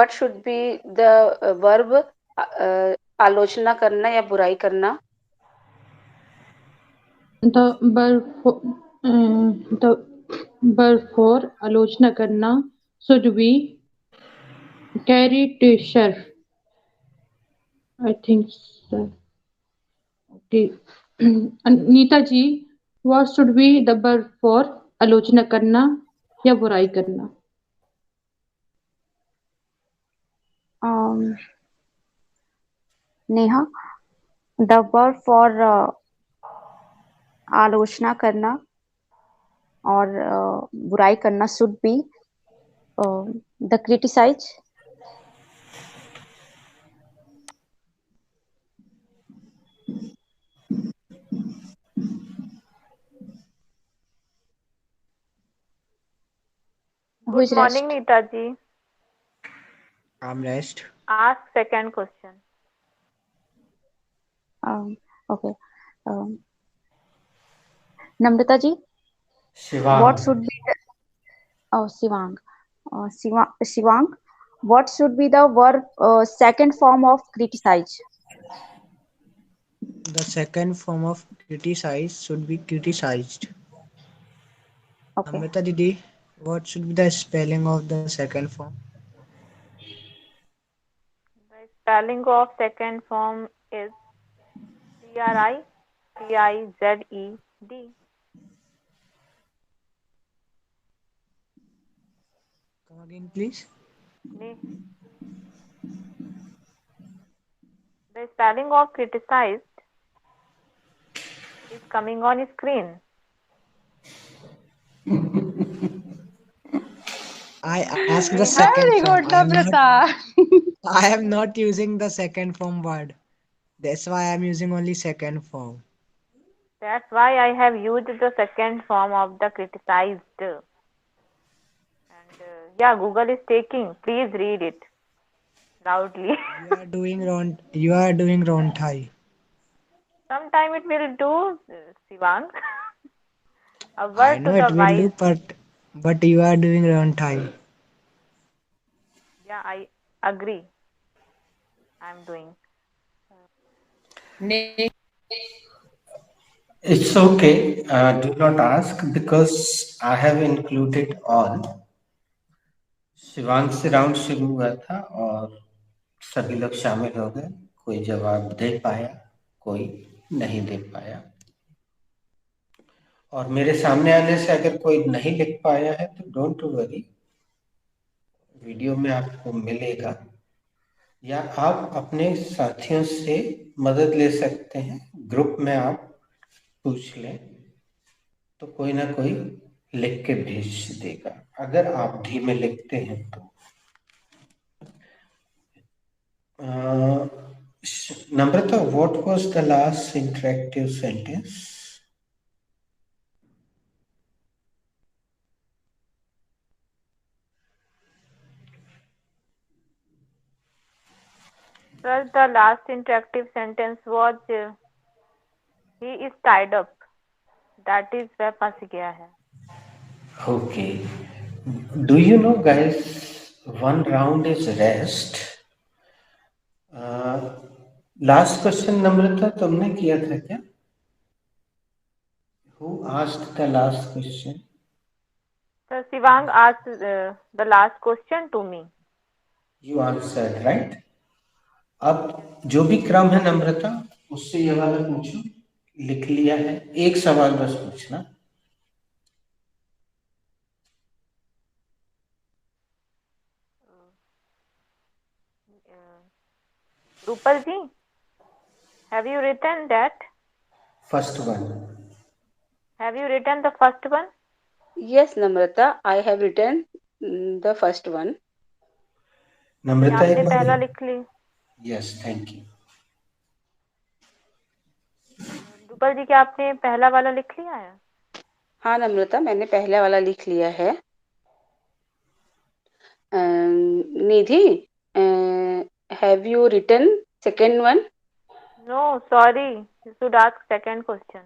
what should be the verb आलोचना करना या बुराई करना? The verb for आलोचना करना should be caricature. I think so. Okay. Neeta ji, what should be the verb for आलोचना करना या बुराई करना? Um, Neha, the verb for आलोचना करना और बुराई करना should be the criticize. Who Good is morning, rest? Neetaji. I'm rest. Ask second question. Okay. Um, Namrata ji, what Shivang. should be the Sivang? Shivang, what should be the verb second form of criticize? The second form of criticize should be criticized. Okay. Amrita Didi, what should be the spelling of the second form? The spelling of second form is CRITIZED. Come again, please. Ne- The spelling of criticized is coming on screen. I asked the Neha, second Very form. good, Namrata. I am not using the second form word. That's why I am using only second form. that's why I have used the second form of the criticized. And yeah, Google is taking. Please read it loudly. You are doing wrong. You are doing wrong, Thai. Sometime it will do, Sivang. A I word to know the it will wise. do, but you are doing wrong, Thai. Yeah, I agree. I'm doing. It's okay. Do not ask because I have included all. Shivang से round शुरू हुआ था और सभी लोग शामिल हो गए. कोई जवाब दे पाया, कोई नहीं दे पाया. और मेरे सामने आने से अगर कोई नहीं लिख पाया है तो डोंट वरी, वीडियो में आपको मिलेगा या आप अपने साथियों से मदद ले सकते हैं. ग्रुप में आप पूछ लें तो कोई ना कोई लिख के भेज देगा अगर आप धीमे लिखते हैं तो. Namrata, what was the last interactive sentence? Sir, the last interactive sentence was he is tied up. That is वह फंस गया है. Okay. Do you know, guys, one round is rest. Last question, Namrata, तुमने किया था क्या? Who asked the last question? So Sivang asked the last question to me. You answered, right? अब जो भी क्रम है नम्रता, उससे ये वाला पूछो. लिख लिया है, एक सवाल बस पूछना. Rupal ji, have you written that? First one. Have you written the first one? Yes, Namrata, I have written the first one. नम्रता आपने एक बार. पहला लिख ली. Yes, thank you. रूपल जी, क्या आपने पहला वाला लिख लिया है? हाँ नम्रता, मैंने पहला वाला लिख लिया है. निधि, have you written second one? No, sorry. You should ask second question.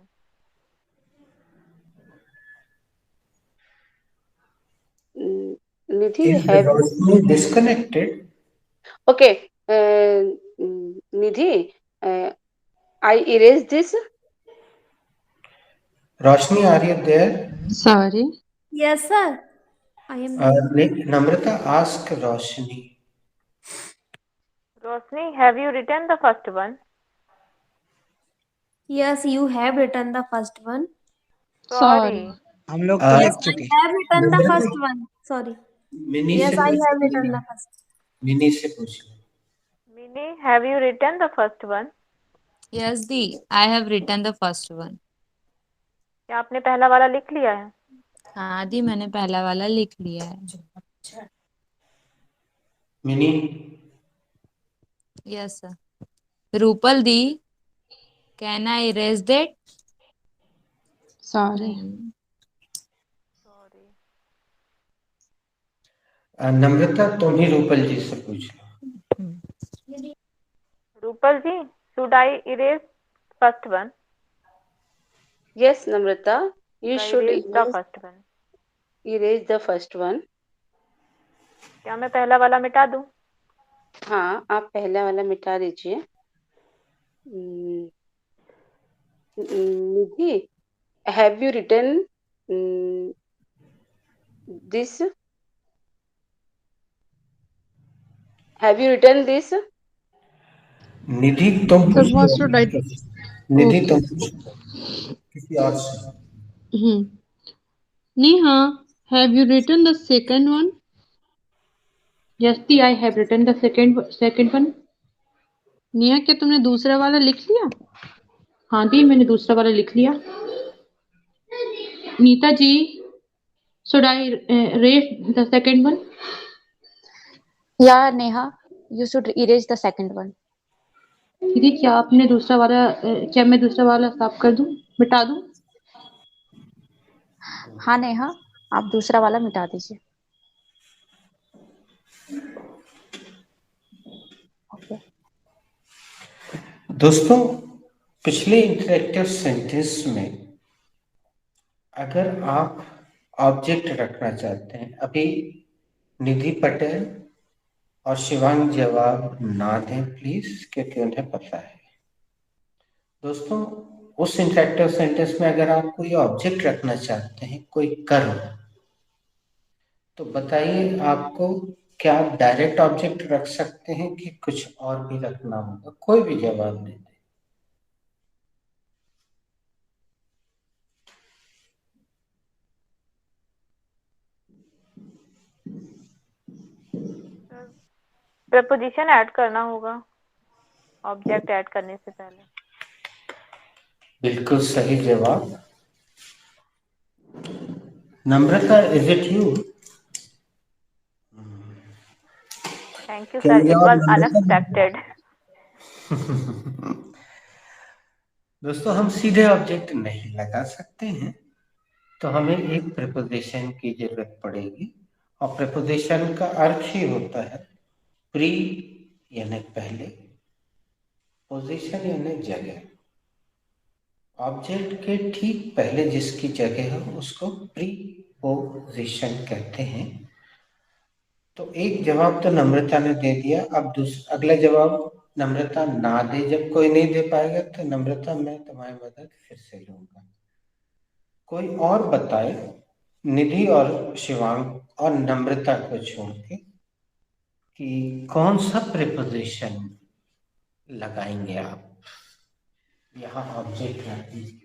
Nidhi, Is have you? Roshni disconnected? Okay, Nidhi, I erase this. Roshni, are you there? Sorry. Yes, sir. I am there. Namrata, ask Roshni. Rosni, have you written the first one? Yes, you have written the first one. Sorry. हम लोग तो Yes, लिख I चुके। have written the Namrata, first one. Sorry. Mini Yes, से I पूछ have low, written the first. Mini से पूछ लो। Mini, have you written the first one? Yes, Di. I have written the first one. क्या आपने पहला वाला लिख लिया है? हाँ दी, मैंने पहला वाला लिख लिया है। Mini, Yes, sir. Rupal Di, can I erase that? Sorry. Sorry. नम्रता तुम ही रूपल जी से पूछ लो। Rupal ji, should I erase first one? Yes, Namrata, you I should erase the first one. erase the first one. क्या मैं पहला वाला मिटा दूं? हाँ, आप पहला वाला मिटा दीजिए। निधि, have you written this? Have you written this? निधि तुम Sir, पूछ what low. should I do? Nidhi Okay. तुम पूछ लो किसी और से। Neha, have you written the second one? Yes, Di, I have written the second one. Neha, क्या तुमने दूसरा वाला लिख लिया? हाँ दी, मैंने दूसरा वाला लिख लिया। नीता जी, should I erase the second one? Yeah, Neha, you should erase the second one. दीदी, क्या आपने दूसरा वाला क्या मैं दूसरा वाला साफ कर दूं, मिटा दूं? हाँ नेहा, आप दूसरा वाला मिटा दीजिए। ओके। दोस्तों, पिछले इंटरेक्टिव सेंटेंस में अगर आप ऑब्जेक्ट रखना चाहते हैं, अभी निधि पटेल और शिवांग जवाब ना दें प्लीज, क्योंकि उन्हें पता है। दोस्तों, उस इंटरेक्टिव सेंटेंस में अगर आप कोई ऑब्जेक्ट रखना चाहते हैं, कोई कर्म, तो बताइए आपको क्या आप डायरेक्ट ऑब्जेक्ट रख सकते हैं कि कुछ और भी रखना होगा? कोई भी जवाब दे दे। प्रपोजिशन ऐड करना होगा ऑब्जेक्ट ऐड करने से पहले। बिल्कुल सही जवाब। Namrata, is it you? Thank you sir, it was unexpected. दोस्तों, हम सीधे ऑब्जेक्ट नहीं लगा सकते हैं, तो हमें एक प्रीपोजिशन की जरूरत पड़ेगी, और प्रीपोजिशन का अर्थ ही होता है प्री यानी पहले, पोजीशन यानी जगह। ऑब्जेक्ट के ठीक पहले जिसकी जगह है उसको प्रीपोजिशन कहते हैं। तो एक जवाब तो नम्रता ने दे दिया, अब अगला जवाब नम्रता ना दे। जब कोई नहीं दे पाएगा तो नम्रता, मैं तुम्हारी मदद फिर से लूंगा। कोई और बताए, निधि और शिवांग और नम्रता को छोड़ के, कि कौन सा प्रीपोजिशन लगाएंगे आप यहाँ ऑब्जेक्ट रखने के लिए?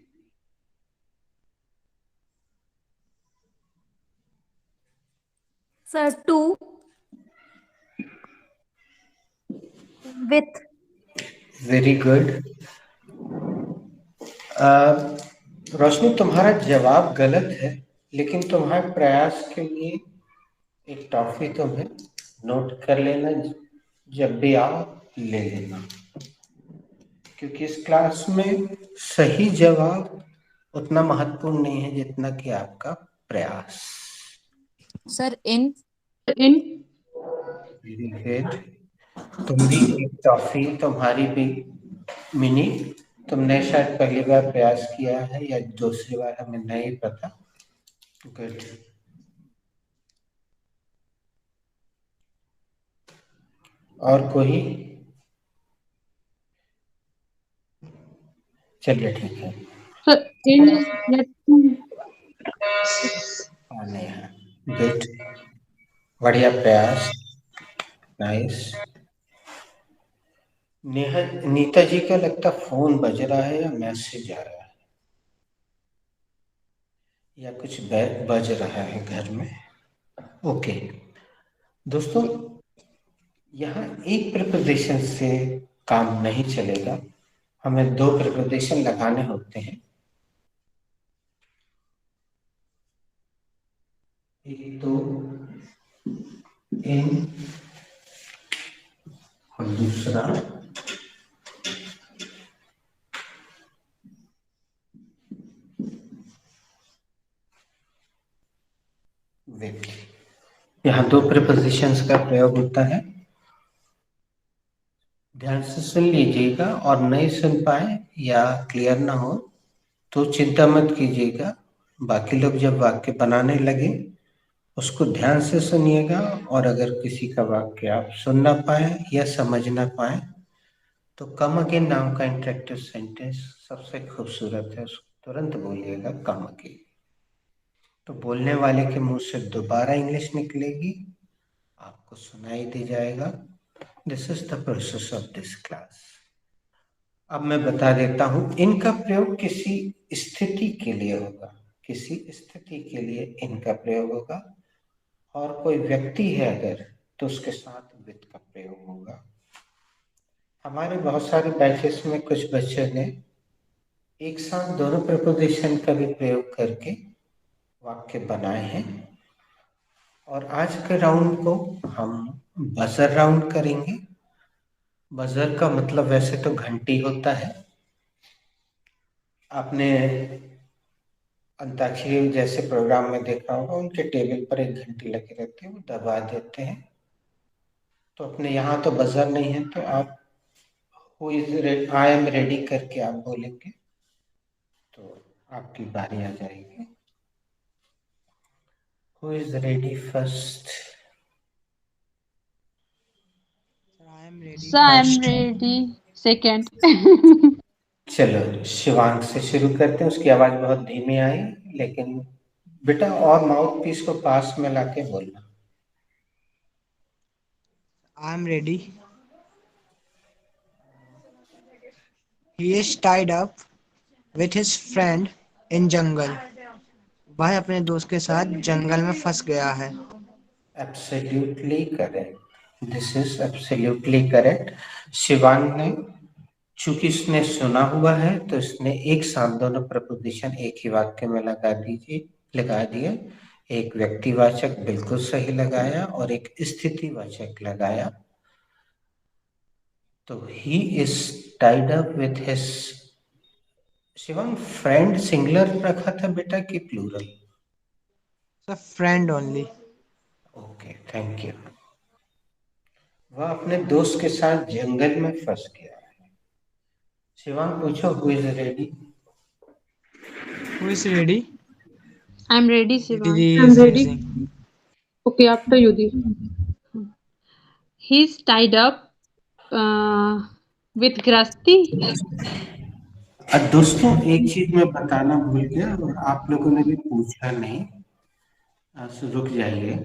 Sir, to, with. Very good. Roshni, तुम्हारा जवाब गलत है, लेकिन तुम्हारे प्रयास के लिए एक टॉफी तुम्हें नोट कर लेना, जब भी आओ ले लेना, क्योंकि इस क्लास में सही जवाब उतना महत्वपूर्ण नहीं है जितना कि आपका प्रयास। Sir, in. In. Very good. तुम भी एक टॉफी, तुम्हारी भी। मिनी, तुमने शायद पहली बार प्रयास किया है या दूसरी बार, हमें नहीं पता। गुड। और कोई? चलिए ठीक है। सर इन या टू? नहीं है। गुड, बढ़िया प्रयास, नाइस। नीता जी का लगता फोन बज रहा है या मैसेज आ रहा है या कुछ बज रहा है घर में। ओके दोस्तों, यहाँ एक प्रिपोजिशन से काम नहीं चलेगा, हमें दो प्रिपोजिशन लगाने होते हैं। एक तो इन और दूसरा विथ। यहाँ दो प्रिपोजिशंस का प्रयोग होता है। ध्यान से सुन लीजिएगा, और नहीं सुन पाए या क्लियर ना हो तो चिंता मत कीजिएगा। बाकी लोग जब वाक्य बनाने लगे उसको ध्यान से सुनिएगा, और अगर किसी का वाक्य आप सुन ना पाए या समझ ना पाए तो कम अगेन नाम का इंटरेक्टिव सेंटेंस सबसे खूबसूरत है, उसको तुरंत बोलिएगा कम अगेन। तो बोलने वाले के मुंह से दोबारा इंग्लिश निकलेगी, आपको सुनाई दे जाएगा। This is the process of this class. अब मैं बता देता हूं, इनका प्रयोग किसी स्थिति के लिए होगा, किसी स्थिति के लिए इनका प्रयोग होगा, और कोई व्यक्ति है अगर तो उसके साथ विथ का प्रयोग होगा। हमारे बहुत सारे बैचेस में कुछ बच्चों ने एक साथ दोनों प्रपोजिशन का भी प्रयोग करके वाक्य बनाए हैं, और आज के राउंड को हम बजर राउंड करेंगे। बजर का मतलब वैसे तो घंटी होता है। आपने अंताक्षरी जैसे प्रोग्राम में देखा होगा, उनके टेबल पर एक घंटी लगी रहती है, वो दबा देते हैं। तो अपने यहाँ तो बजर नहीं है, तो आप who is ready, I am ready करके आप बोलेंगे तो आपकी बारी आ जाएगी। Who is ready first? I am ready sir I am first. Ready second. चलो शिवांग से शुरू करते हैं। उसकी आवाज बहुत धीमी आई, लेकिन बेटा और माउथ पीस को पास में लाके बोलना। I am ready. He is tied up with his friend in jungle. वह अपने दोस्त के साथ जंगल में फंस गया है। Absolutely correct, this is absolutely correct. Shivang ने, चूंकि इसने सुना हुआ है तो इसने एक साथ दोनों प्रपोजिशन एक ही वाक्य में लगा दिए। एक व्यक्तिवाचक बिल्कुल सही लगाया और एक स्थितिवाचक लगाया। तो he is tied up with his. Shivam, friend singular रखा था बेटा कि plural? So friend only. Okay, thank you. वह अपने दोस्त के साथ जंगल में फंस गया है। शिवांग पूछो, who is ready? Who is ready? I am ready Shivang. Didi I am is ready. using. Okay after Yudhi. He is tied up with grihasthi. अब दोस्तों एक चीज मैं बताना भूल गया, और आप लोगों ने भी पूछा नहीं, रुक जाइए।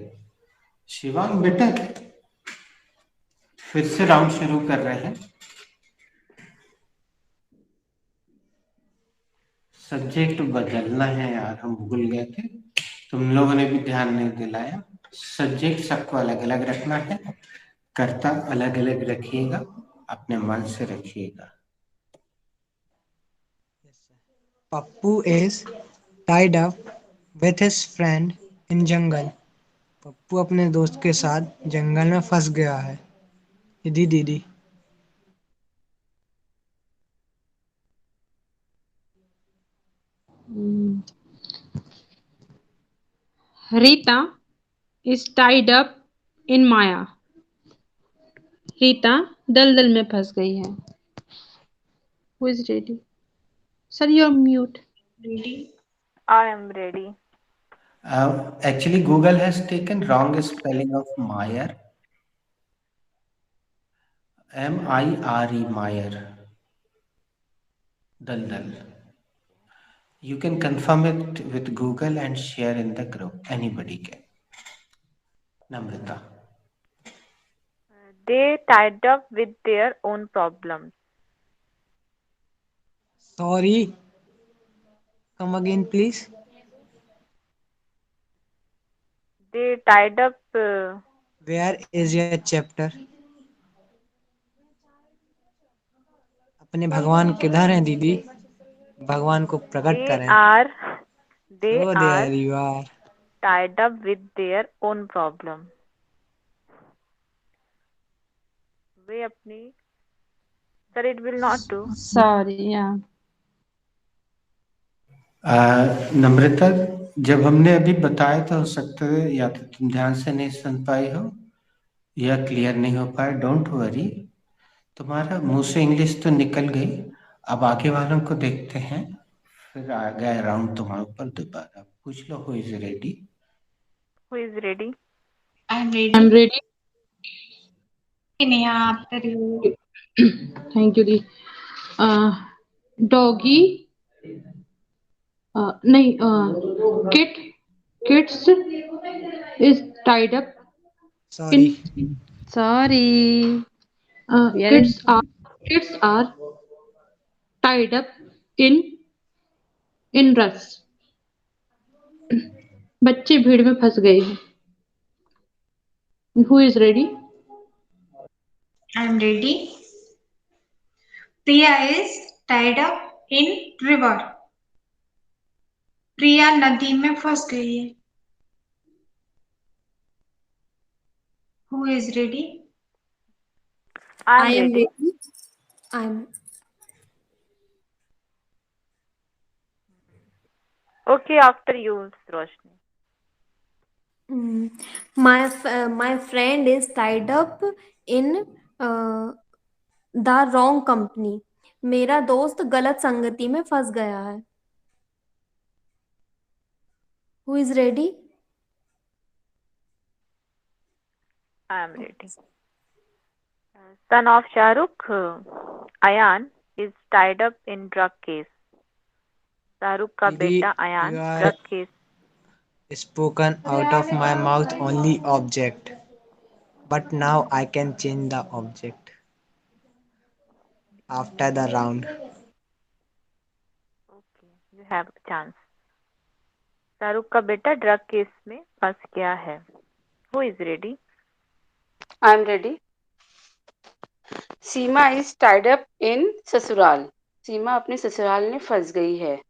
शिवांग बेटा, फिर से राउंड शुरू कर रहे हैं। सब्जेक्ट बदलना है यार, हम भूल गए थे, तुम लोगों ने भी ध्यान नहीं दिलाया। सब्जेक्ट सबको अलग अलग रखना है, कर्ता अलग अलग रखिएगा, अपने मन से रखिएगा। Pappu is tied up with his friend in jungle. Pappu अपने दोस्त के साथ जंगल में फंस गया है। दीदी दीदी। Rita is tied up in maya. Rita दलदल में फंस गई है। Who is ready? Sir you are mute. I am ready. Actually, Google has taken wrong spelling of Mayer. MIRE, Meyer, dal. You can confirm it with Google and share in the group. Anybody can. Namrata. They tied up with their own problems. Sorry. Come again, please. They tied up. Where is your chapter? अपने भगवान किधर हैं दीदी? भगवान को प्रकट They करें. are. They Oh, are there you are. tied up with their own problem. वे अपनी. Sir, it will not do. Sorry, yeah. नम्रता, जब हमने अभी बताया तो हो सकता है या तो तुम ध्यान से नहीं सुन पाई हो या क्लियर नहीं हो पाए. डोंट वरी, तुम्हारा मुंह से इंग्लिश तो निकल गई. अब आगे वालों को देखते हैं, फिर आ गया राउंड तुम्हारे ऊपर दोबारा. पूछ लो, who is ready? Who is ready? I'm ready. Neha, after you. Thank you, Di. Doggy. नहीं. Kids is tied up. Sorry. Sorry. Kids are tied up in rush. बच्चे भीड़ में फंस गए हैं. Who is ready? I'm ready. Priya is tied up in river. प्रिया नदी में फंस गई है. Who is ready? I I am am ready. ready. I'm Okay, after you, Roshni. my friend is tied up in the wrong company. मेरा दोस्त गलत संगति में फंस गया है. Who is ready? I am ready. Son of Shah Rukh, Ayan is tied up in drug case. Shahrukh का दीदी, बेटा Ayaan you are drug case. spoken out of my mouth only object. But now I can change the object. After the round. Okay, you have a chance. Shahrukh का बेटा drug case में फंस गया है. Who is ready? I am ready. Seema is tied up in ससुराल. सीमा अपने ससुराल में फंस गई है.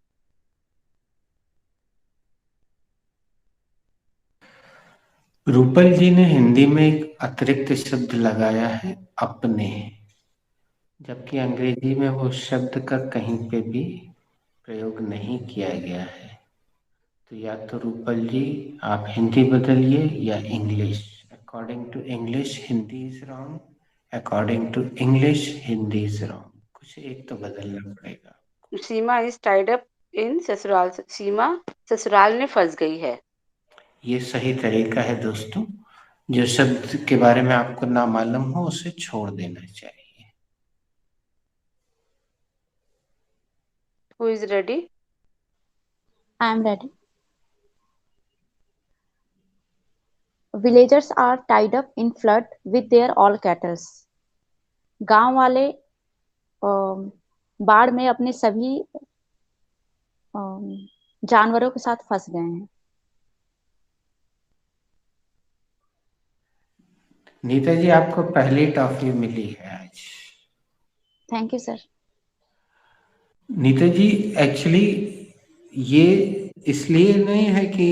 रूपल जी ने हिंदी में एक अतिरिक्त शब्द लगाया है, अपने, जबकि अंग्रेजी में वो शब्द का कहीं पे भी प्रयोग नहीं किया गया है. तो या तो रूपल जी आप हिंदी बदलिए या English. According to English Hindi is wrong, according to English Hindi is wrong. कुछ एक तो बदलना पड़ेगा. सीमा is tied up in ससुराल. सीमा ससुराल में फंस गई है. ये सही तरीका है दोस्तों. जो शब्द के बारे में आपको ना मालूम हो उसे छोड़ देना चाहिए. Who is ready? I am ready. Villagers are tied up in flood with their all cattle. गांव वाले बाढ़ में अपने सभी जानवरों के साथ फंस गए हैं. नीता जी, आपको पहली टॉफी मिली है आज. Thank you sir. Neeta ji, actually ये इसलिए नहीं है कि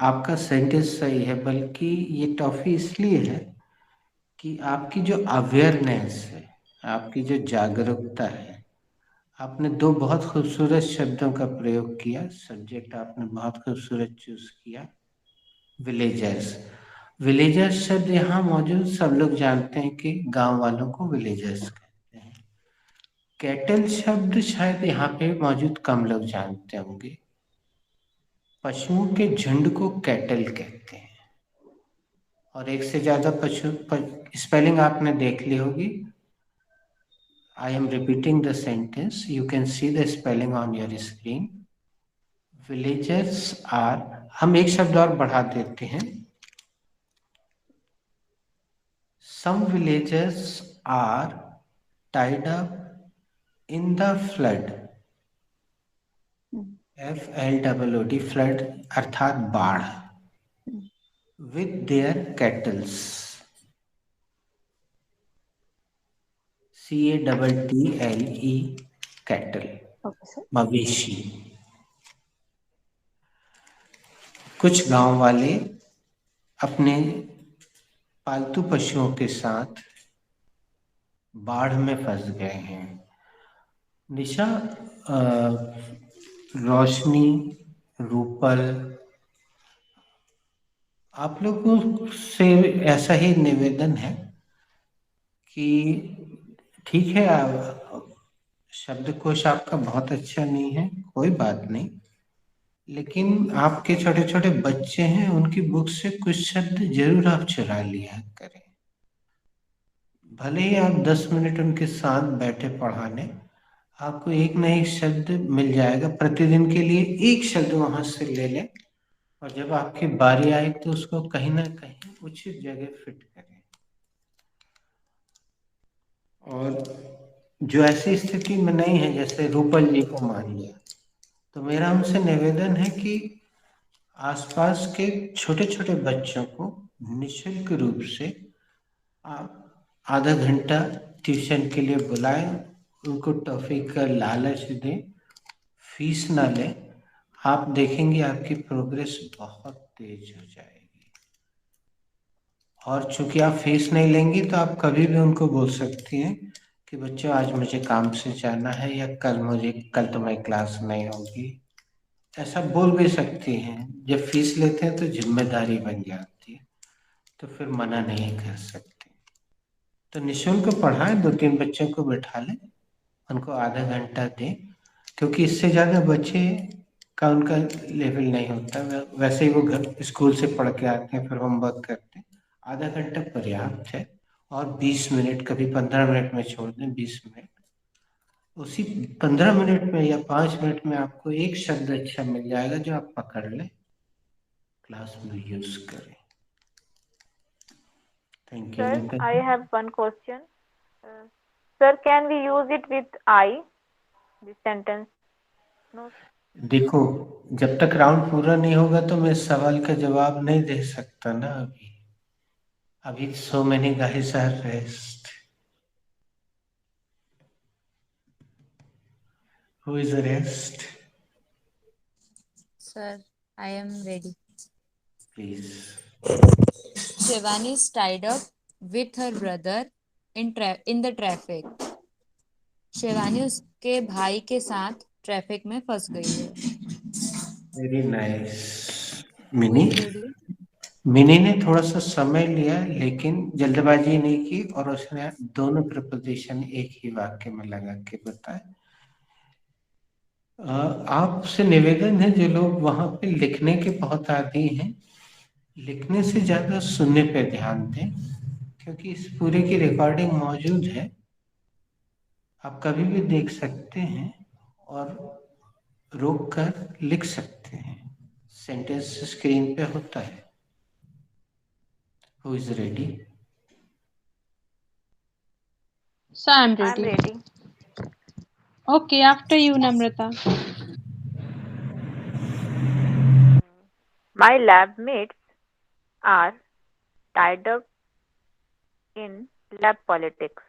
आपका सेंटेंस सही है, बल्कि ये टॉफी इसलिए है कि आपकी जो अवेयरनेस है, आपकी जो जागरूकता है. आपने दो बहुत खूबसूरत शब्दों का प्रयोग किया. सब्जेक्ट आपने बहुत खूबसूरत चूज किया, विलेजर्स. विलेजर्स शब्द यहाँ मौजूद सब लोग जानते हैं कि गांव वालों को विलेजर्स कहते हैं. कैटल शब्द शायद यहाँ पे मौजूद कम लोग जानते होंगे. पशुओं के झुंड को कैटल कहते हैं. और एक से ज्यादा पशु स्पेलिंग आपने देख ली होगी. I am repeating the sentence. You can see the spelling on your screen. Villagers are, हम एक शब्द और बढ़ा देते हैं. Some villagers are tied up in the flood. FLOOD, flood अर्थात बाढ़. With their cattles. CATTLE, cattle. Okay, sir. मवेशी. कुछ गांव वाले अपने पालतू पशुओं के साथ बाढ़ में फंस गए हैं. निशा, रोशनी, रूपल, आप लोगों से ऐसा ही निवेदन है कि ठीक है, शब्दकोश आपका बहुत अच्छा नहीं है, कोई बात नहीं, लेकिन आपके छोटे छोटे बच्चे हैं, उनकी बुक से कुछ शब्द जरूर आप चुरा लिया करें. भले ही आप 10 मिनट उनके साथ बैठे पढ़ाने, आपको एक न एक शब्द मिल जाएगा. प्रतिदिन के लिए एक शब्द वहां से ले लें और जब आपकी बारी आए तो उसको कहीं ना कहीं उचित जगह फिट करें. और जो ऐसी स्थिति में नहीं है, जैसे रूपल जी को मान लिया, तो मेरा उनसे निवेदन है कि आसपास के छोटे छोटे बच्चों को निःशुल्क रूप से आप आधा घंटा ट्यूशन के लिए बुलाएं, उनको टॉफी का लालच दें, फीस ना लें. आप देखेंगे आपकी प्रोग्रेस बहुत तेज हो जाएगी. और चूंकि आप फीस नहीं लेंगी तो आप कभी भी उनको बोल सकती हैं कि बच्चों आज मुझे काम से जाना है, या कल तुम्हारी क्लास नहीं होगी. ऐसा बोल भी सकती हैं. जब फीस लेते हैं तो जिम्मेदारी बन जाती है, तो फिर मना नहीं कर सकते. तो निःशुल्क पढ़ाएं, 2-3 बच्चों को बैठा लें, उनको आधा घंटा दें, क्योंकि इससे ज़्यादा बच्चे का उनका लेवल नहीं होता. वैसे ही वो घर स्कूल से पढ़ के आते हैं, फिर होमवर्क करते हैं. आधा घंटा पर्याप्त है. और 20 मिनट, कभी 15 मिनट में छोड़ दें, 20 मिनट. उसी 15 मिनट में या 5 मिनट में आपको एक शब्द अच्छा मिल जाएगा जो आप पकड़ लें, क्लास में यूज करें. Thank you. Sir, I have one question. Sir, can we use it with I? This sentence. No. देखो, जब तक राउंड पूरा नहीं होगा तो मैं सवाल का जवाब नहीं दे सकता ना. अभी so many guys are rest. Who is rest? Sir, I am ready. Please. Shivani is tied up with her brother in the traffic. Shivani उसके भाई के साथ ट्रैफिक में फंस गई है. Very nice. मिनी ने थोड़ा सा समय लिया, लेकिन जल्दबाजी नहीं की, और उसने दोनों प्रपोजिशन एक ही वाक्य में लगा के बताए. आपसे निवेदन है, जो लोग वहां पे लिखने के बहुत आदी हैं, लिखने से ज्यादा सुनने पे ध्यान दें, क्योंकि इस पूरे की रिकॉर्डिंग मौजूद है. आप कभी भी देख सकते हैं और रोक कर लिख सकते हैं. सेंटेंस स्क्रीन पे होता है. Who is ready? So I'm I'm ready. ready. Okay, after you, Namrata. My lab mates are tied up in lab politics.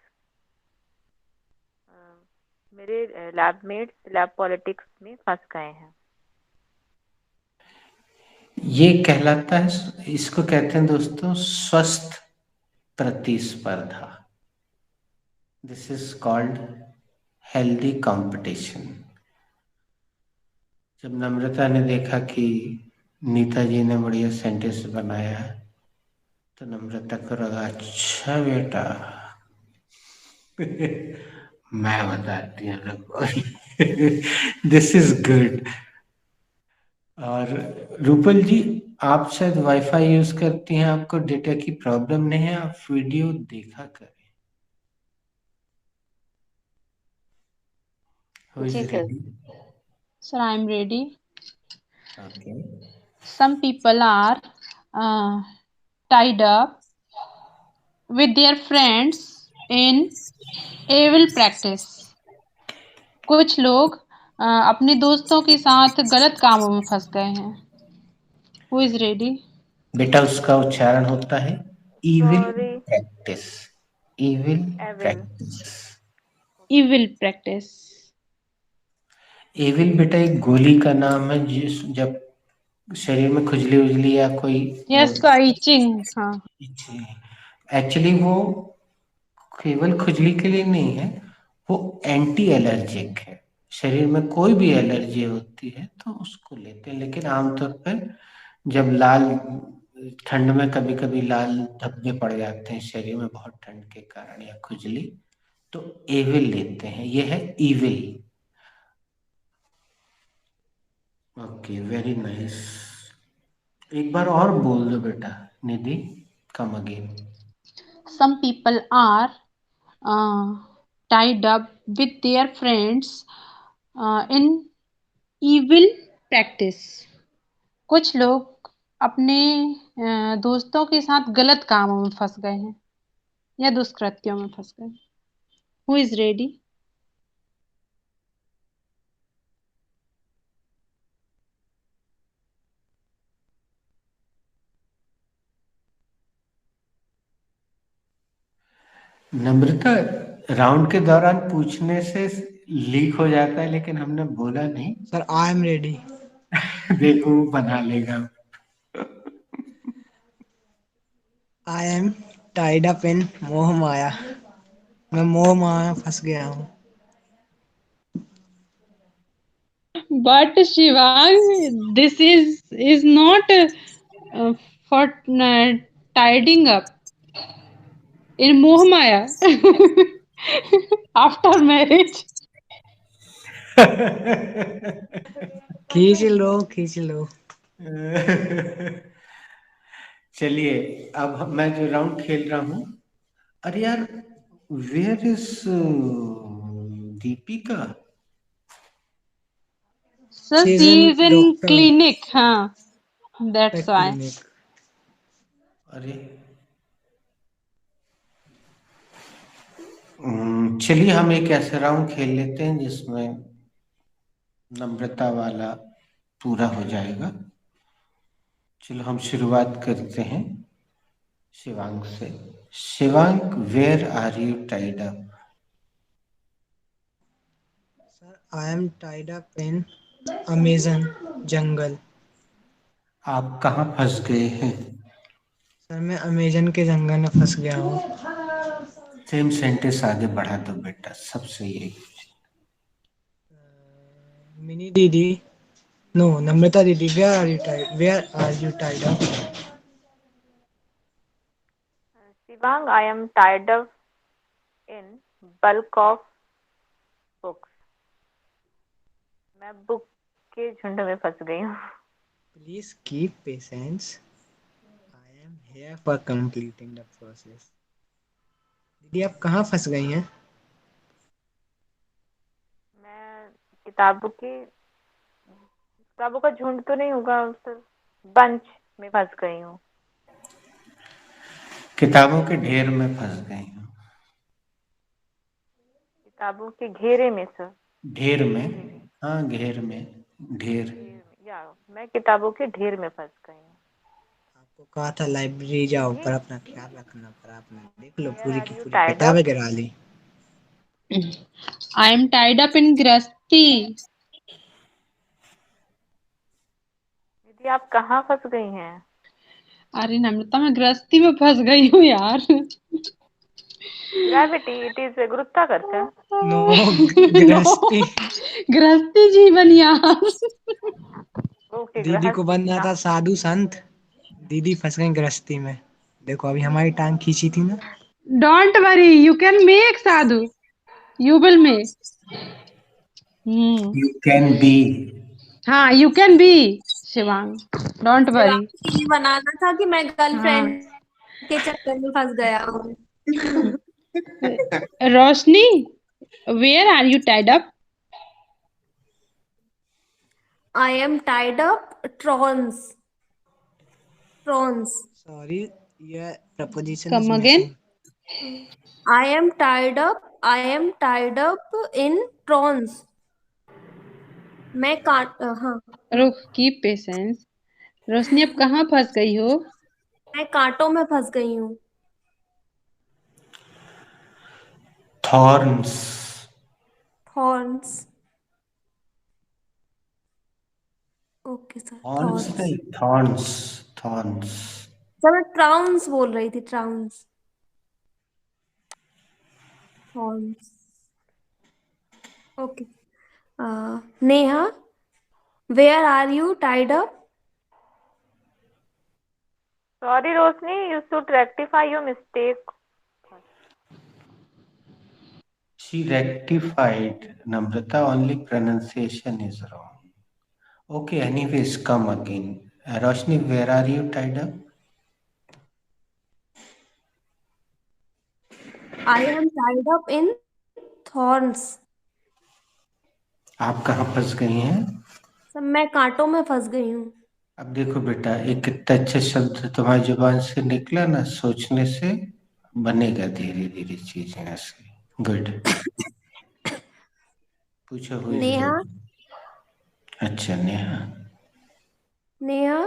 मेरे लैब मेट्स लैब पॉलिटिक्स में फंस गए हैं. ये कहलाता है, इसको कहते हैं दोस्तों स्वस्थ प्रतिस्पर्धा. This is called healthy competition. जब नम्रता ने देखा कि नीता जी ने बढ़िया सेंटेंस बनाया, तो नम्रता को लगा, अच्छा बेटा मैं बताती हूँ. This is good. और रूपल जी, आप शायद वाईफाई यूज करती हैं, आपको डेटा की प्रॉब्लम नहीं है, आप वीडियो देखा करें. Who is ठीक है। ready? Sir, I am ready. Okay. Some people are tied up with their friends in evil practice. कुछ लोग अपने दोस्तों के साथ गलत कामों में फंस गए हैं। Who is ready? बेटा उसका उच्चारण होता है evil Sorry. practice. Evil Evil. practice. Evil practice. Evil बेटा एक गोली का नाम है जिस जब शरीर में खुजली उजली या कोई Yes, का itching. हाँ। एक्चुअली वो केवल खुजली के लिए नहीं है, वो एंटी एलर्जिक है। शरीर में कोई भी एलर्जी होती है तो उसको लेते हैं, लेकिन आमतौर पर जब लाल ठंड में कभी कभी लाल धब्बे पड़ जाते हैं शरीर में बहुत ठंड के कारण या खुजली, तो एविल लेते हैं। ये है ईविल। Okay, very nice. एक बार और बोल दो बेटा Nidhi, come again. Some people are tied up with their friends in evil practice. कुछ लोग अपने दोस्तों के साथ गलत कामों में फंस गए हैं या दुष्कृत्यों में फंस गए। Who is ready? Namrata, round के दौरान पूछने से लीक हो जाता है, लेकिन हमने बोला नहीं। Sir I am ready. देखो वो बना लेगा। आई एम टाइड अप इन मोह माया। मैं मोह माया में फंस गया हूँ। But Shivang, this is not for tidying up in Moh Maya after marriage. खींच लो खींच लो। चलिए, अब मैं जो राउंड खेल रहा हूँ, अरे यार where is Deepika? So She is she in is in doctor. clinic, हाँ. That's why. Clinic. अरे चलिए हम एक ऐसा राउंड खेल लेते हैं जिसमें नम्रता वाला पूरा हो जाएगा। चलो हम शुरुआत करते हैं शिवांग से। Shivang, where are you tied up? Sir, I am tied up in Amazon jungle. आप कहाँ फंस गए हैं? सर मैं अमेजन के जंगल में फंस गया हूँ। सेम सेंटेंस आगे बढ़ा दो बेटा, सब सही है। मिनी दीदी, नो नम्रता दीदी, where are you tied up? Shivang, I am tied up in bulk of books. मैं बुक के झुंड में फंस गई हूँ। Please keep patience, I am here for completing the process. दीदी आप कहाँ फंस गई हैं? मैं किताबों का झुंड तो नहीं होगा सर, बंच में फंस गई हूँ। किताबों के ढेर में फंस गई हूँ। किताबों के घेरे में सर। ढेर में, हाँ घेर में, ढेर। या मैं किताबों के ढेर में फंस गई हूँ। आपको कहा था लाइब्रेरी जाओ, पर अपना ख्याल रखना, पर आपने देख लो पूरी की पूरी tied किताबें गिरा ली। I am tied up in गृहस्थी। दीदी आप कहाँ फंस गई हैं? अरे नम्रता, मैं गृहस्थी में फंस गई हूँ यार। ग्रेविटी, इट इज गुरुत्वाकर्षण। नो, गृहस्थी। गृहस्थी जीवन यार। ओके, दीदी को बनना था साधु संत, दीदी फंस गई गृहस्थी में। देखो अभी हमारी टांग खींची थी ना। Don't worry, you can make sadhu, you will make. You can be. हाँ, you can be Shivang, don't worry. ये बनाना था कि मैं गर्लफ्रेंड के चक्कर में फंस गया हूँ। Roshni, where are you tied up? I am tied up. Trons. Sorry, your preposition is Come again. missing. I am tied up. I am tied up in trons. मैं काट हाँ रुक, कीप पेशेंस। रोशनी, अब कहाँ फंस गई हो? मैं कांटों में फंस गई हूँ। Thorns. Thorns. Okay sir. Thorns thorns. नहीं, थॉर्न्स। थॉर्न्स। सर मैं ट्राउन्स बोल रही थी। ट्राउन्स। Thorns. Okay. Neha, where are you tied up? Sorry, Rosni, you should rectify your mistake. She rectified. Namrata, only pronunciation is wrong. Okay, anyways, come again. Roshni, where are you tied up? I am tied up in thorns. आप कहाँ फंस गई हैं? Sir मैं कांटों में फंस गई हूँ। अब देखो बेटा, एक कितना अच्छा शब्द तुम्हारी जुबान से निकला ना, सोचने से बनेगा धीरे धीरे चीजें ऐसे। गुड। पूछो हुई नेहा। अच्छा Neha. Neha,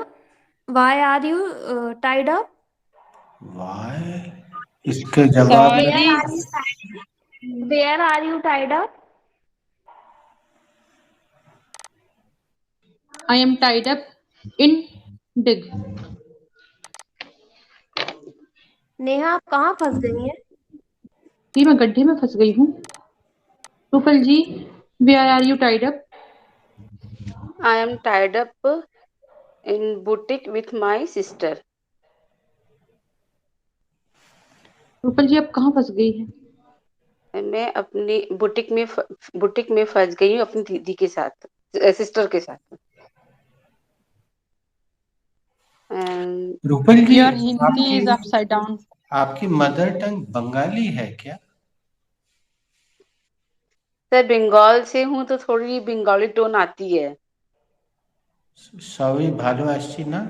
why are you tied up? Why, इसके जवाब में sorry, Where are you tied up? I am tied up in dig. Neha, आप कहाँ फंस गई हैं? जी, मैं गड्ढे में फंस गई हूँ। Rupal ji, where are you tied up? I am tied up in boutique with my sister. Rupal ji, आप कहाँ फंस गई हैं? मैं अपनी बुटीक में फंस गई हूँ अपनी दीदी के साथ, सिस्टर के साथ। रूपल जी, Your Hindi is upside down. आपकी मदर टंग बंगाली है क्या? सर बंगाल से हूँ तो थोड़ी बंगाली टोन आती है। सॉरी, भालो आशी ना।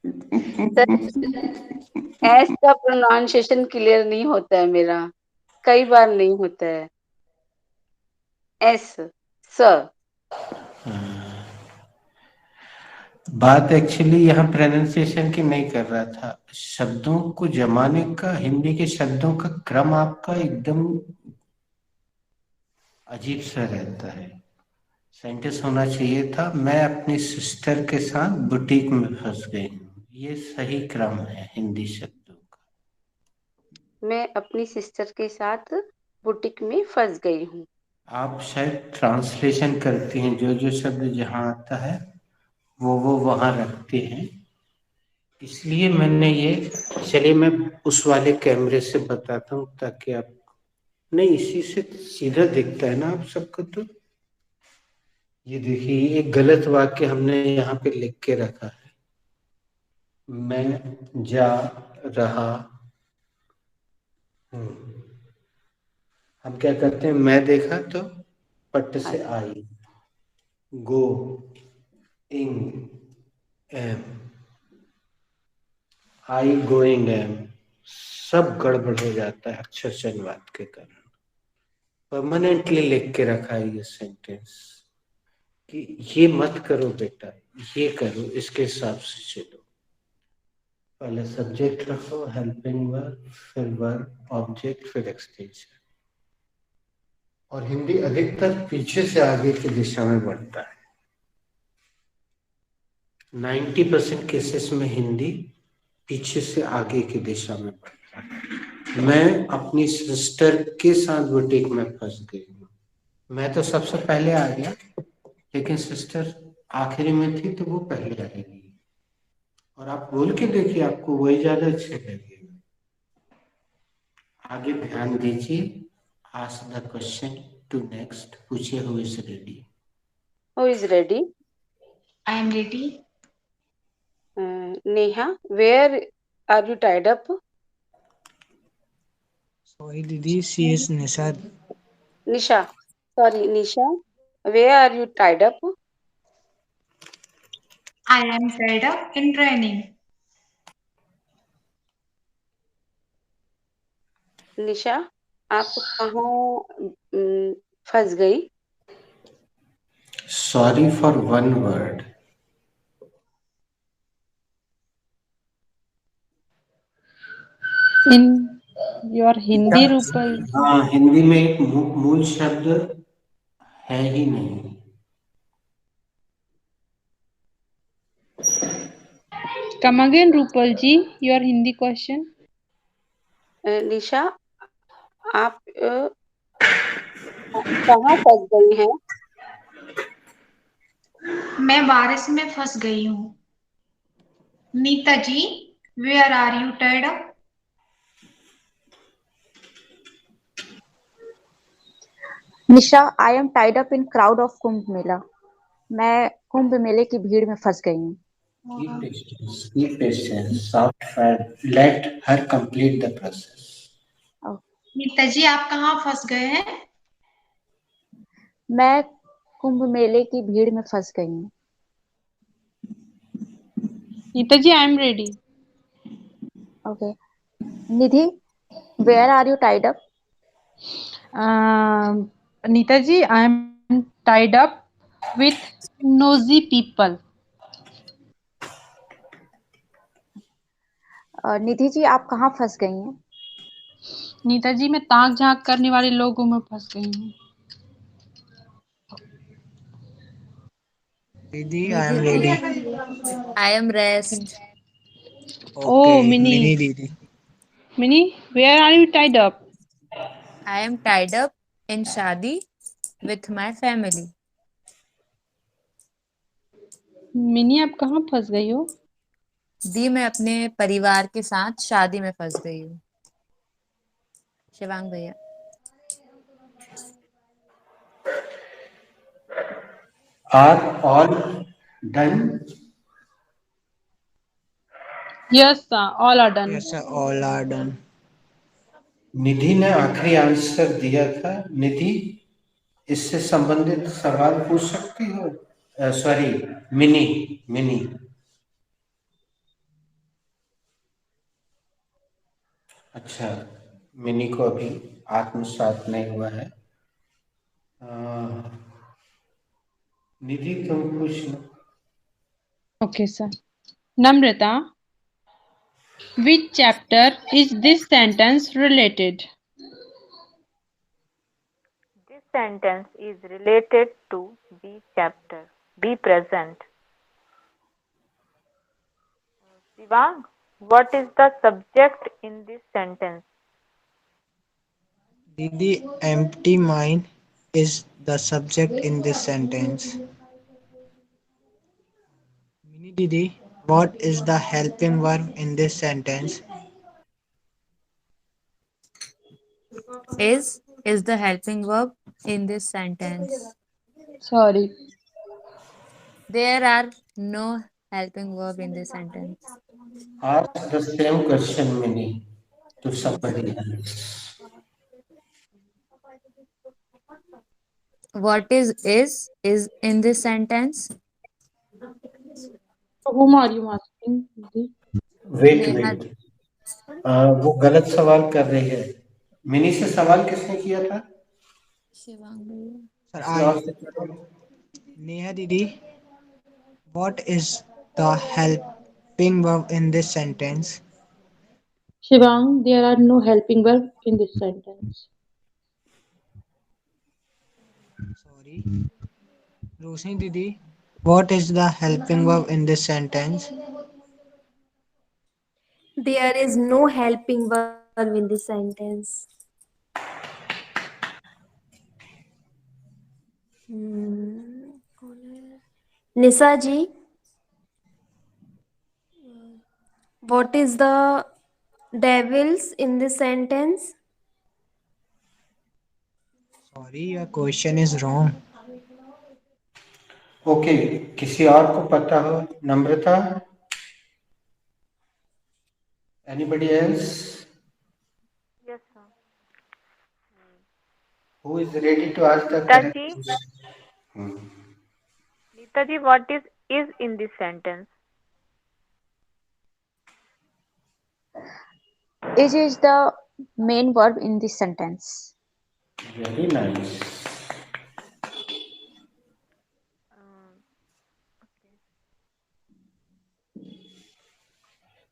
सर एस का प्रोनाउंसिएशन क्लियर नहीं होता है मेरा, कई बार नहीं होता है। एस स। बात एक्चुअली यहाँ प्रोनाउंसिएशन की नहीं कर रहा था, शब्दों को जमाने का, हिंदी के शब्दों का क्रम आपका एकदम अजीब सा रहता है। सेंटेंस होना चाहिए था, मैं अपनी सिस्टर के साथ बुटीक में फंस गई हूँ। ये सही क्रम है हिंदी शब्दों का। मैं अपनी सिस्टर के साथ बुटीक में फंस गई हूँ। आप शायद ट्रांसलेशन करती हैं, जो जो शब्द जहाँ आता है वो वहाँ रखते हैं, इसलिए मैंने ये, चलिए मैं उस वाले कैमरे से बताता हूँ ताकि आप, नहीं इसी से सीधा दिखता है ना आप सबको। तो ये देखिए, एक गलत वाक्य हमने यहाँ पे लिख के रखा है, मैं जा रहा हूँ। हम क्या करते हैं, मैं देखा तो पट से आई, गो इंग एम, आई गोइंग एम, सब गड़बड़ हो जाता है अक्षर चंदवाद के कारण। परमानेंटली लिख के रखा है ये सेंटेंस कि ये मत करो बेटा, ये करो, इसके हिसाब से चलो। पहले सब्जेक्ट रखो, हेल्पिंग वर्ब, फिर वर्ब, ऑब्जेक्ट, फिर एक्सटेंशन। और हिंदी अधिकतर पीछे से आगे की दिशा में बढ़ता है। 90% केसेस में हिंदी पीछे से आगे की दिशा में बढ़ता है। मैं अपनी सिस्टर के साथ बुटीक में फंस गई हूँ। मैं तो सबसे पहले आ गया, लेकिन सिस्टर आखिरी में थी तो वो पहले आएगी। और आप बोल के देखिए, आपको वही ज्यादा अच्छे लगेगा। आगे ध्यान दीजिए। Ask the question to next. पूछिए, who is ready? Who is ready? I am ready. Neha, where are you tied up? Sorry दीदी, C S Nishad. Nisha, sorry Nisha, where are you tied up? I am tied up in training. Nisha, आप कहाँ फंस गई? Sorry for one word. In your Hindi, Rupal. हाँ, हिंदी में एक मूल शब्द है ही नहीं। Come again, Rupal ji, your Hindi question. निशा, आप कहाँ फंस गई हैं? मैं बारिश में फंस गई हूँ। Nita ji, where are you tied up? Nisha, I am tied up in crowd of Kumbh Mela. मैं कुंभ मेले की भीड़ में फंस गई हूँ। Keep patience, soft and let her complete the process. Nita जी, आप कहाँ फंस गए हैं? मैं कुंभ मेले की भीड़ में फंस गई हूँ। Neeta ji, I am ready. Okay. Nidhi, where are you tied up? Neeta ji, I am tied up with nosy people. Nidhi ji, आप कहाँ फंस गई हैं? नीता जी, मैं ताक झांक करने वाले लोगों में फंस गई हूँ। दीदी, I am ready. I am rest. Oh, Okay, Mini. Mini दीदी. Mini, where are you tied up? I am tied up in shadi with my family. Mini, आप कहाँ फंस गई हो? दी, मैं अपने परिवार के साथ शादी में फंस गई हूँ। शिवांग भैया। Are all done? Yes, sir, all are done. Yes, sir, all are done. निधि ने आखिरी आंसर दिया था। निधि, इससे संबंधित सवाल पूछ सकती हो? Sorry, mini mini. अच्छा, मिनी को अभी आत्मसात नहीं हुआ है। निधि, तुम पूछ लो। Okay, sir. Namrata, which chapter is this sentence related? This sentence is related to be chapter. Be present. Shivang, what is the subject in this sentence? Didi, empty mind is the subject in this sentence. Mini Didi, what is the helping verb in this sentence? Is the helping verb in this sentence. Sorry. There are no helping verb in this sentence. Ask the same question, Mini, to somebody else. What is in this sentence? Whom are you asking? Didi? Wait Neha. Wait, वो गलत सवाल कर रही है। Mini से सवाल किसने किया था? शिवांग भैया। Sir, किसी और I. से करो। Neha Didi, what is the helping verb in this sentence? Shivang, there are no helping verb in this sentence. Sorry. Roshni Didi, what is the helping verb in this sentence? There is no helping verb in this sentence. कौन है? निशा जी, what is the devils in this sentence? Sorry, your question is wrong. ओके, किसी और को पता हो? Namrata, anybody else Yes, sir. who is ready to ask the Neeta correct ji, question? Neeta ji, what is is in this sentence? Is the main verb in this sentence. Very nice.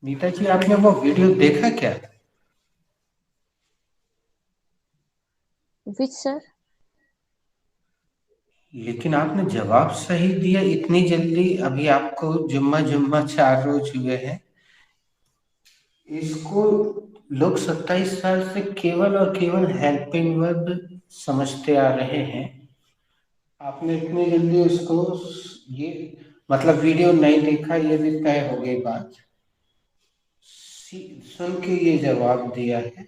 Nita ji, आपने वो video देखा क्या? Which, sir? लेकिन आपने जवाब सही दिया इतनी जल्दी। अभी आपको जुम्मा 4 रोज हुए हैं। इसको लोग 27 साल से केवल और केवल हेल्पिंग वर्ब समझते आ रहे हैं। आपने इतनी जल्दी उसको, ये मतलब वीडियो नहीं देखा, ये भी तय हो गई बात। सुन के ये जवाब दिया है।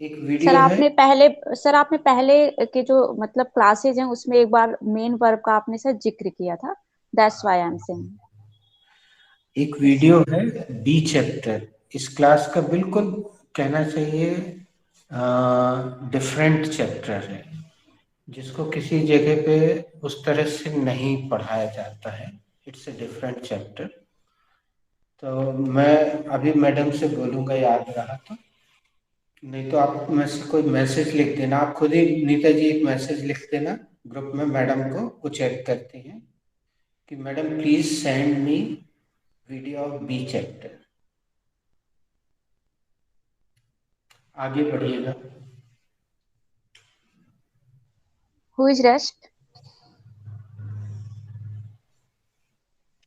एक वीडियो है। सर आपने पहले के जो मतलब क्लासेज हैं उसमें एक बार मेन वर्ब का आपने सर जिक्र किया था। That's why I am saying. एक वीडियो है बी चैप्टर, इस क्लास का बिल्कुल कहना चाहिए डिफरेंट चैप्टर है, जिसको किसी जगह पे उस तरह से नहीं पढ़ाया जाता है। It's a different chapter. तो मैं अभी मैडम से बोलूँगा, याद रहा तो। नहीं तो आप में से कोई मैसेज लिख देना। आप खुद ही नीता जी एक मैसेज लिख देना ग्रुप में, मैडम को चेक करती हैं कि madam please send me video of B chapter. आगे बढ़िएगा। Who is rest?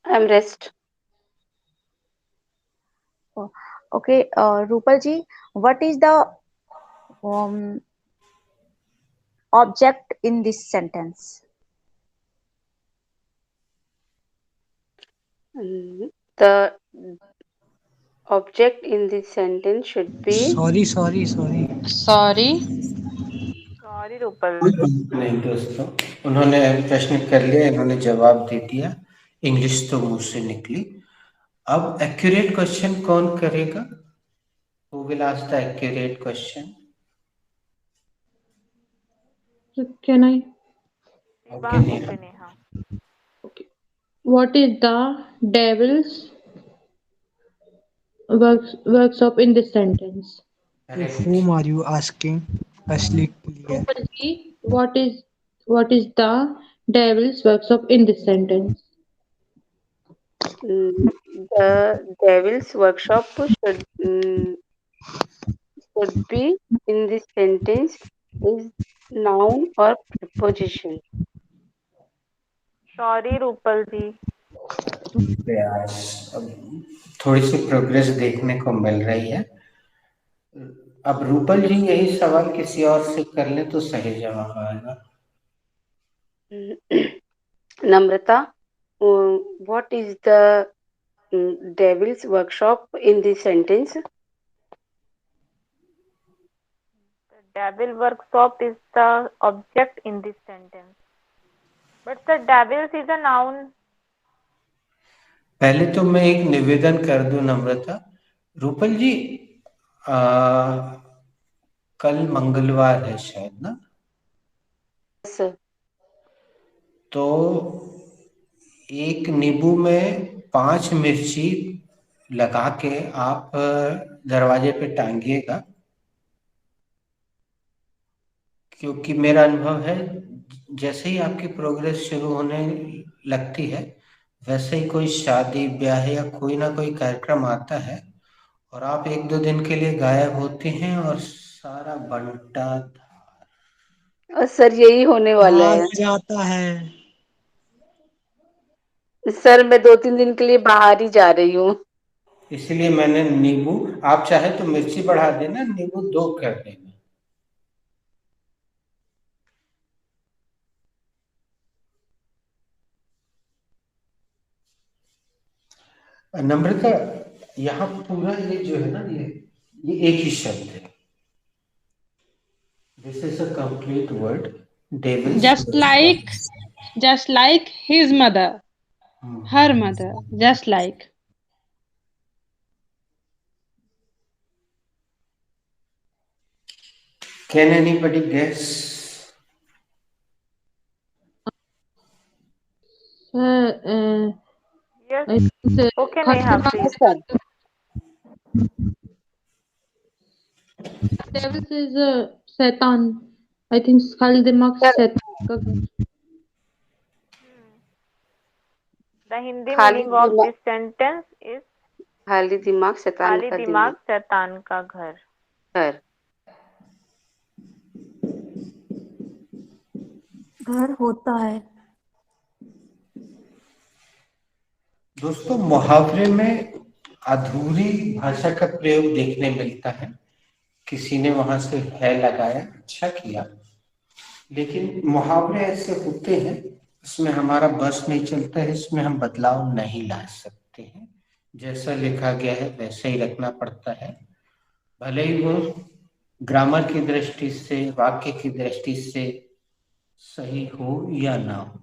I'm rest. Oh, okay, Rupal ji, what is the object in this sentence? The object in this sentence should be sorry sorry sorry Rupal. नहीं दोस्तों, उन्होंने प्रश्न कर लिया, इन्होंने जवाब दे दिया, इंग्लिश तो मुंह से निकली। अब एक्यूरेट क्वेश्चन कौन करेगा? Who will ask the accurate question? Can I? Okay, Neha. Neha. Okay. What is the devil's workshop in this sentence? To Correct. whom are you asking? Firstly, clear. Rupal ji, what is the devil's workshop in this sentence? the devil's workshop should be in this sentence is noun or preposition. Sorry Rupal ji. Prayas, अब थोड़ी सी progress देखने को मिल रही है। अब रूपल जी यही सवाल किसी और से कर ले तो सही जवाब आएगा। Namrata, what is the devil's workshop in this sentence? The devil workshop is the object in this sentence. But the devils is a noun. पहले तो मैं एक निवेदन कर दूं नम्रता, रूपल जी, कल मंगलवार है शायद ना? Yes, sir. तो एक नींबू में 5 मिर्ची लगा के आप दरवाजे पे टांगिएगा, क्योंकि मेरा अनुभव है जैसे ही आपकी प्रोग्रेस शुरू होने लगती है, वैसे ही कोई शादी ब्याह या कोई ना कोई कार्यक्रम आता है और आप 1-2 दिन के लिए गायब होते हैं और सारा बंटा सर यही होने वाला हाँ, है। हो जाता है। सर मैं 2-3 दिन के लिए बाहर ही जा रही हूँ। इसलिए मैंने नींबू, आप चाहे तो मिर्ची बढ़ा देना, नींबू 2 कर देना। नम्रता, यहाँ पूरा ये जो है ना, ये एक ही शब्द है। This is a complete word, devil. Just like his mother, her mother, just like. Can anybody guess? Uh, I think Okay, खाली Neha, दिमाग please. devils is शैतान. I think खाली दिमाग सर शैतान का घर. The Hindi खाली meaning of दिमाग this sentence is खाली दिमाग शैतान खाली का दिमाग शैतान का घर. घर। घर होता है। दोस्तों, मुहावरे में अधूरी भाषा का प्रयोग देखने मिलता है। किसी ने वहां से है लगाया, अच्छा किया, लेकिन मुहावरे ऐसे होते हैं, इसमें हमारा बस नहीं चलता है, इसमें हम बदलाव नहीं ला सकते हैं। जैसा लिखा गया है वैसे ही रखना पड़ता है, भले ही वो ग्रामर की दृष्टि से, वाक्य की दृष्टि से सही हो या ना हो।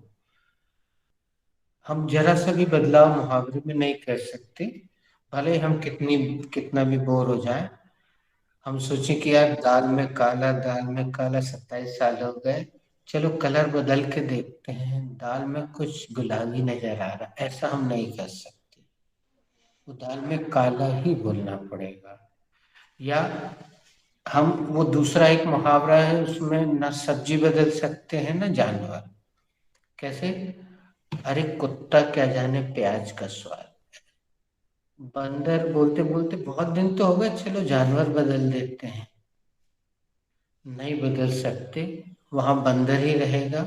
हम जरा सा भी बदलाव मुहावरे में नहीं कर सकते, भले हम कितना भी बोर हो जाए। हम सोचें कि यार दाल में काला 27 साल हो गए, चलो कलर बदल के देखते हैं, दाल में कुछ गुलाबी नजर आ रहा, ऐसा हम नहीं कर सकते। वो दाल में काला ही बोलना पड़ेगा। या हम वो दूसरा एक मुहावरा है, उसमें ना सब्जी बदल सकते हैं ना जानवर। कैसे? अरे कुत्ता क्या जाने प्याज का स्वाद। बंदर बोलते बोलते बहुत दिन तो हो गए, चलो जानवर बदल देते हैं, नहीं बदल सकते। वहां बंदर ही रहेगा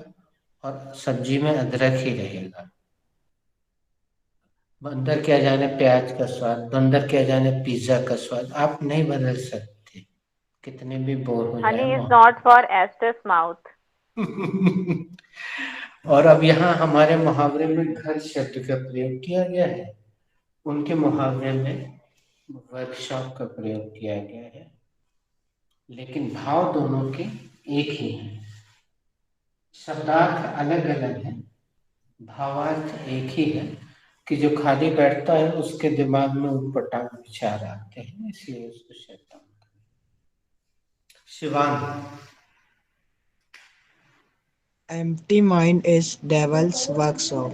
और सब्जी में अदरक ही रहेगा। बंदर क्या जाने प्याज का स्वाद, बंदर क्या जाने पिज्जा का स्वाद, आप नहीं बदल सकते, कितने भी बोर हो Honey जाए is वहां। not for Esther's mouth. और अब यहाँ हमारे मुहावरे में घर शब्द का प्रयोग किया गया है, उनके मुहावरे में वर्कशॉप का प्रयोग किया गया है, लेकिन भाव दोनों के एक ही हैं। शब्दार्थ अलग अलग है, भावार्थ एक ही है कि जो खाली बैठता है उसके दिमाग में उटपटांग विचार आते हैं, इसलिए उसको शैतान कहते हैं। Shivang. Empty mind is devil's workshop.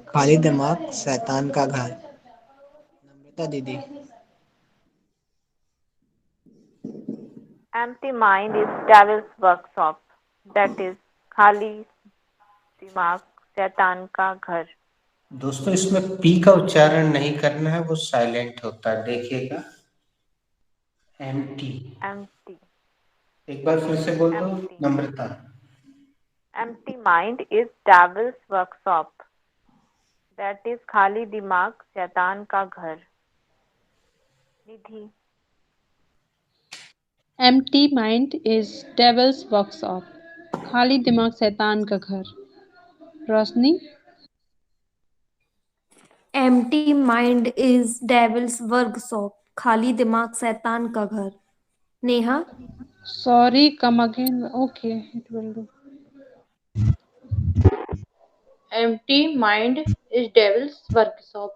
खाली दिमाग शैतान का घर। नम्रता दीदी। Empty mind is devil's workshop. That is खाली दिमाग शैतान का घर. दोस्तों, इसमें पी का उच्चारण नहीं करना है, वो साइलेंट होता है, देखिएगा। एम्प्टी। Empty. एक बार फिर से बोल दो Empty. Namrata. Empty mind is devil's workshop. That is खाली दिमाग शैतान का घर. निधि. Empty mind is devil's workshop. खाली दिमाग शैतान का घर. रोशनी. Empty mind is devil's workshop. खाली दिमाग शैतान का घर। Neha. Sorry, come again. Okay, it will do. Empty mind is devil's workshop.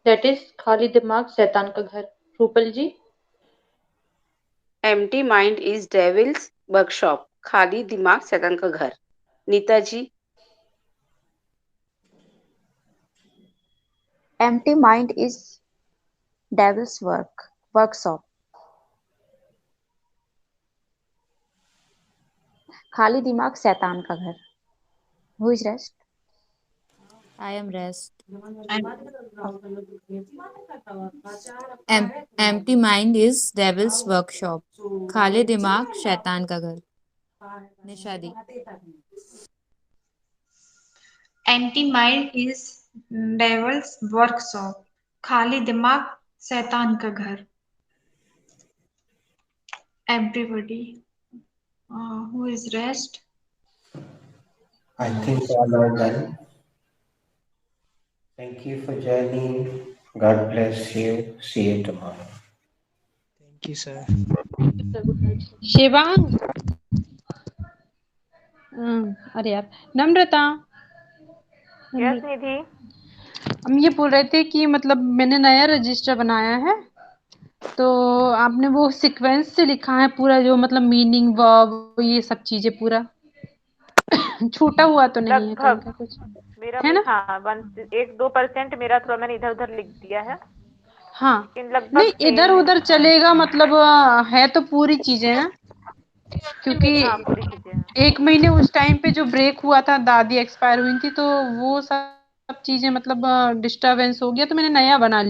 That is खाली दिमाग शैतान का घर. Rupal ji. Empty mind is devil's workshop. खाली दिमाग शैतान का घर। नीता जी। Empty mind is devil's workshop. खाली दिमाग शैतान का घर. Who is rest? I am rest. Empty mind is devil's workshop. खाली दिमाग शैतान का घर. Nishadi. Empty mind is devil's workshop. खाली दिमाग शैतान का घर. Everybody. Who is rest? I think all are done. Thank you for joining. God bless you. See you tomorrow. Thank you, sir. Shivang. अरे यार. नम्रता. Yes, निधि. हम ये बोल रहे थे कि मतलब मैंने नया रजिस्टर बनाया है, तो आपने वो सीक्वेंस से लिखा है पूरा, जो मतलब मीनिंग वर्ब ये सब चीजें पूरा छूटा हुआ तो नहीं है कहीं लगभग का कुछ, मेरा है भी, ना? हाँ 1-2% मेरा थोड़ा मैंने इधर उधर लिख दिया है, हाँ, लेकिन लगभग नहीं सेम इधर है। उधर हाँ चलेगा, मतलब है तो पूरी चीजें ना, क्योंकि हाँ पूरी चीजें हैं। 1 महीने उस टाइम पे जो ब्रेक हुआ था, दादी एक्सपायर हुई थी, तो वो सब चीजें मतलब डिस्टरबेंस हो गया, तो मैंने नया बना लिया।